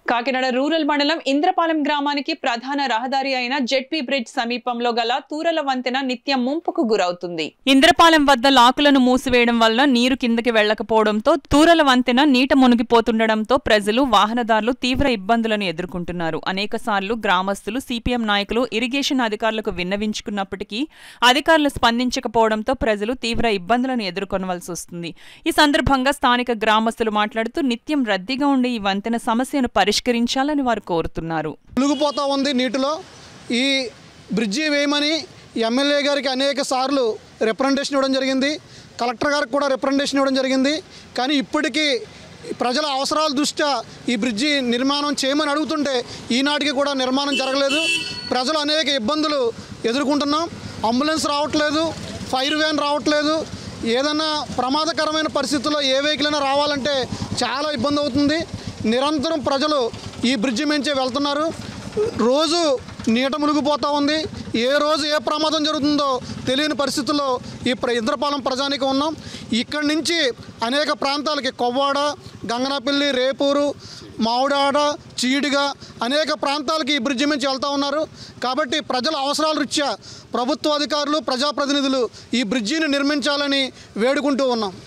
Kakinada rural మండలం ఇంద్రపాలెం గ్రామానికి ప్రధాన రహదారి అయిన జెడ్పీ బ్రిడ్జ్ సమీపంలో గల తూరల వంతెన నిత్యం ముంపుకు గురవుతుంది. ఇంద్రపాలెం వద్ద లాకులను మూసివేయడం వల్ల నీరు కిందకి వెళ్లకపోవడంతో తూరల వంతెన నీట మునిగిపోతుండటంతో ప్రజలు వాహనదారులు తీవ్ర ఇబ్బందులను ఎదుర్కొంటున్నారు. అనేకసార్లు గ్రామస్తులు సిపిఎం నాయకులు ఇరిగేషన్ అధికారులకు విన్నవించుకున్నప్పటికీ అధికారులు స్పందించకపోవడంతో ప్రజలు తీవ్ర ఇబ్బందులను ఎదుర్కొనవలసి వస్తుంది. ఈ సందర్భంగా స్థానిక గ్రామస్తులు మాట్లాడుతూ నిత్యం రద్దీగా ఉండే ఈ వంతెన సమస్యను పరిష్కరించాలని వారు కోరుతున్నారు. మునిగిపోతా ఉంది నీటిలో. ఈ బ్రిడ్జి వేయమని ఎమ్మెల్యే గారికి అనేక సార్లు రిప్రజెంటేషన్ ఇవ్వడం జరిగింది, కలెక్టర్ గారికి కూడా రిప్రజెంటేషన్ ఇవ్వడం జరిగింది. కానీ ఇప్పటికీ ప్రజల అవసరాల దృష్ట్యా ఈ బ్రిడ్జి నిర్మాణం చేయమని అడుగుతుంటే ఈనాటికి కూడా నిర్మాణం జరగలేదు. ప్రజలు అనేక ఇబ్బందులు ఎదుర్కొంటున్నాం. అంబులెన్స్ రావట్లేదు, ఫైర్ వ్యాన్ రావట్లేదు. ఏదైనా ప్రమాదకరమైన పరిస్థితుల్లో ఏ వెహికల్ అయినా రావాలంటే చాలా ఇబ్బంది అవుతుంది. నిరంతరం ప్రజలు ఈ బ్రిడ్జి మించే వెళ్తున్నారు. రోజు నీట మునిగిపోతూ ఉంది. ఏ రోజు ఏ ప్రమాదం జరుగుతుందో తెలియని పరిస్థితుల్లో ఈ ఇంద్రపాలెం ప్రజానికి ఉన్నాం. ఇక్కడి నుంచి అనేక ప్రాంతాలకి కొవ్వాడ, గంగనపల్లి, రేపూరు, మావుడాడ, చీడిగా అనేక ప్రాంతాలకి ఈ బ్రిడ్జి మించి వెళ్తూ ఉన్నారు. కాబట్టి ప్రజల అవసరాల రీత్యా ప్రభుత్వ అధికారులు, ప్రజాప్రతినిధులు ఈ బ్రిడ్జిని నిర్మించాలని వేడుకుంటూ ఉన్నాం.